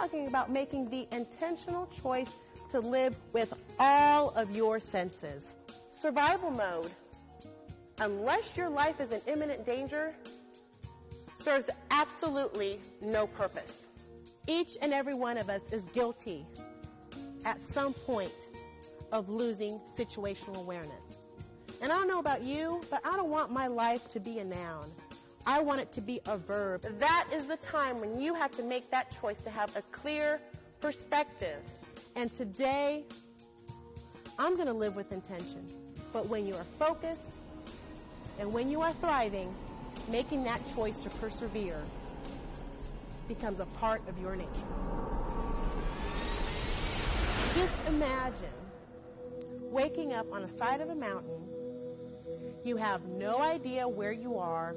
talking about making the intentional choice to live with all of your senses. Survival mode, unless your life is in imminent danger, serves absolutely no purpose. Each and every one of us is guilty at some point of losing situational awareness. And I don't know about you, but I don't want my life to be a noun. I want it to be a verb. That is the time when you have to make that choice to have a clear perspective. And today, I'm going to live with intention. But when you are focused and when you are thriving, making that choice to persevere becomes a part of your nature. Just imagine waking up on the side of a mountain. You have no idea where you are,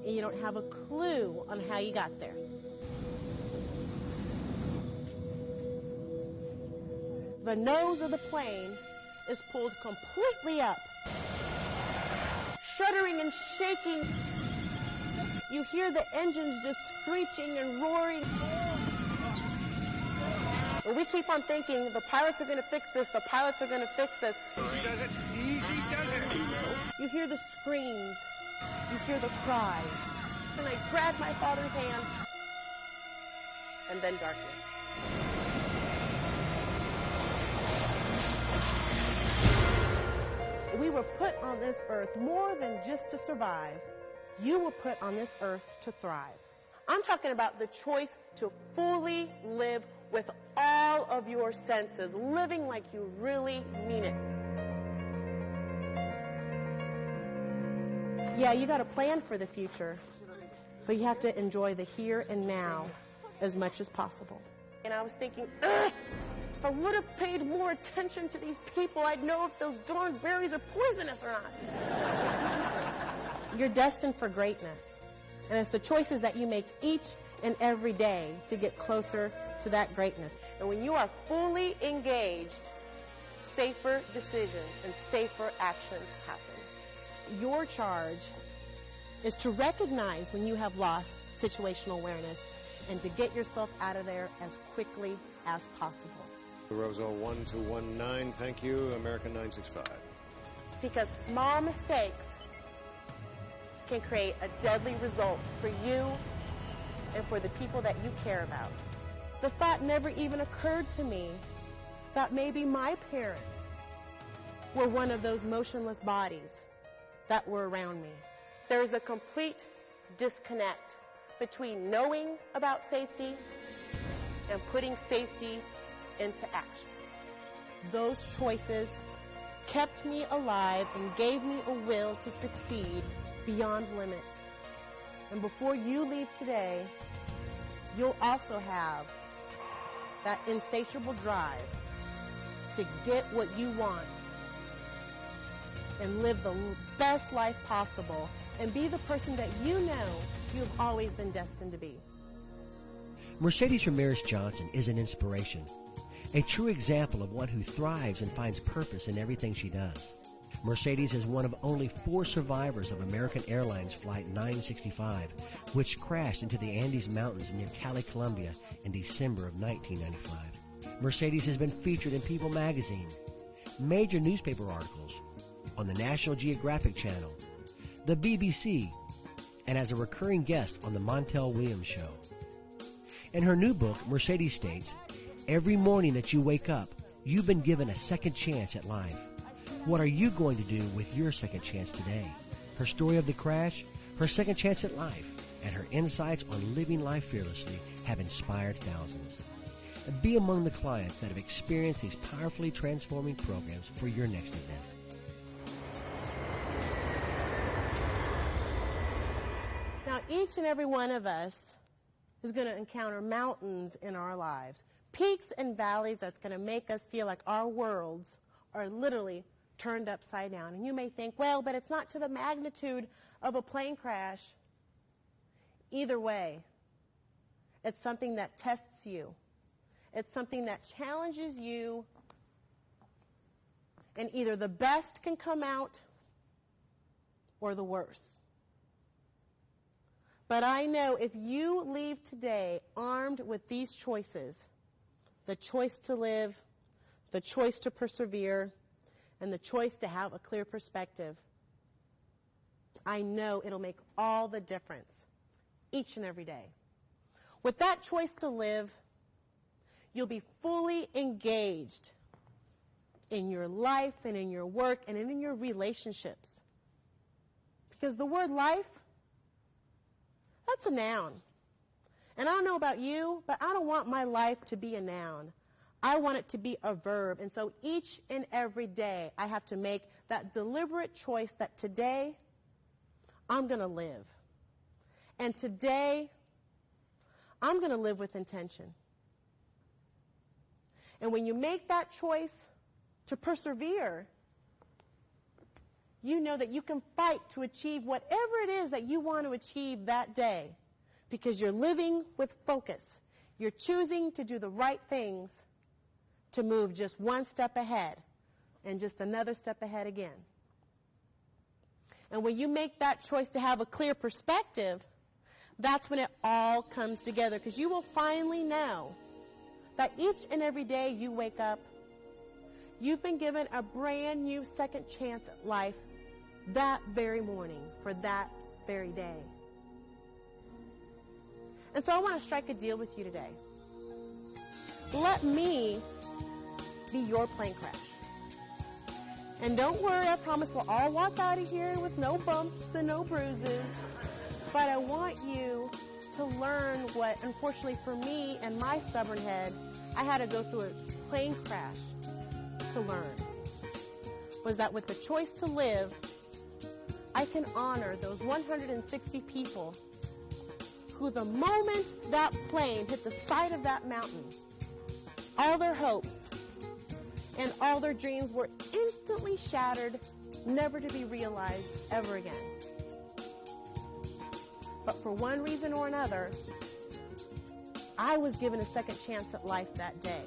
and you don't have a clue on how you got there. The nose of the plane is pulled completely up, shuddering and shaking. You hear the engines just screeching and roaring. And we keep on thinking, the pilots are going to fix this, the pilots are going to fix this. Easy does it, easy does it. You hear the screams, you hear the cries. And I grab my father's hand, and then darkness. We were put on this earth more than just to survive. You were put on this earth to thrive. I'm talking about the choice to fully live with all of your senses, living like you really mean it. Yeah, you got to plan for the future, but you have to enjoy the here and now as much as possible. And I was thinking, if I would have paid more attention to these people, I'd know if those darn berries are poisonous or not. You're destined for greatness. And it's the choices that you make each and every day to get closer to that greatness. And when you are fully engaged, safer decisions and safer actions happen. Your charge is to recognize when you have lost situational awareness and to get yourself out of there as quickly as possible. Roseau 1219, thank you, American 965. Because small mistakes can create a deadly result for you and for the people that you care about. The thought never even occurred to me that maybe my parents were one of those motionless bodies that were around me. There is a complete disconnect between knowing about safety and putting safety into action. Those choices kept me alive and gave me a will to succeed beyond limits. And before you leave today, you'll also have that insatiable drive to get what you want and live the best life possible and be the person that you know you've always been destined to be. Mercedes Ramirez Johnson is an inspiration, a true example of one who thrives and finds purpose in everything she does. Mercedes is one of only 4 survivors of American Airlines Flight 965, which crashed into the Andes Mountains near Cali, Colombia in December of 1995. Mercedes has been featured in People magazine, major newspaper articles, on the National Geographic Channel, the BBC, and as a recurring guest on the Montel Williams Show. In her new book, Mercedes states, "Every morning that you wake up, you've been given a second chance at life. What are you going to do with your second chance today?" Her story of the crash, her second chance at life, and her insights on living life fearlessly have inspired thousands. Be among the clients that have experienced these powerfully transforming programs for your next event. Now, each and every one of us is going to encounter mountains in our lives, peaks and valleys that's going to make us feel like our worlds are literally turned upside down. And you may think, well, but it's not to the magnitude of a plane crash. Either way, it's something that tests you. It's something that challenges you, and either the best can come out or the worst. But I know if you leave today armed with these choices, the choice to live, the choice to persevere, and the choice to have a clear perspective, I know it'll make all the difference each and every day. With that choice to live, you'll be fully engaged in your life and in your work and in your relationships. Because the word life, that's a noun. And I don't know about you, but I don't want my life to be a noun. I want it to be a verb. And so each and every day, I have to make that deliberate choice that today, I'm going to live. And today, I'm going to live with intention. And when you make that choice to persevere, you know that you can fight to achieve whatever it is that you want to achieve that day because you're living with focus. You're choosing to do the right things to move just one step ahead and just another step ahead again. And when you make that choice to have a clear perspective, that's when it all comes together, because you will finally know that each and every day you wake up, you've been given a brand new second chance at life that very morning for that very day. And so I want to strike a deal with you today. Let me be your plane crash. And don't worry, I promise we'll all walk out of here with no bumps and no bruises. But I want you to learn what, unfortunately for me and my stubborn head, I had to go through a plane crash to learn. Was that with the choice to live, I can honor those 160 people who the moment that plane hit the side of that mountain, all their hopes and all their dreams were instantly shattered, never to be realized ever again. But for one reason or another, I was given a second chance at life that day.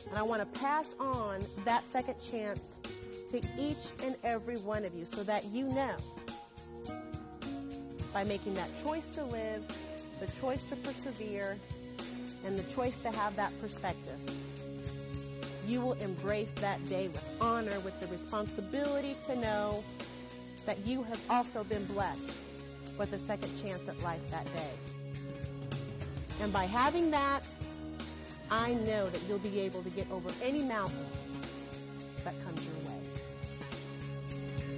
And I want to pass on that second chance to each and every one of you so that you know, by making that choice to live, the choice to persevere, and the choice to have that perspective, you will embrace that day with honor, with the responsibility to know that you have also been blessed with a second chance at life that day. And by having that, I know that you'll be able to get over any mountain that comes your way.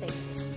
Thank you.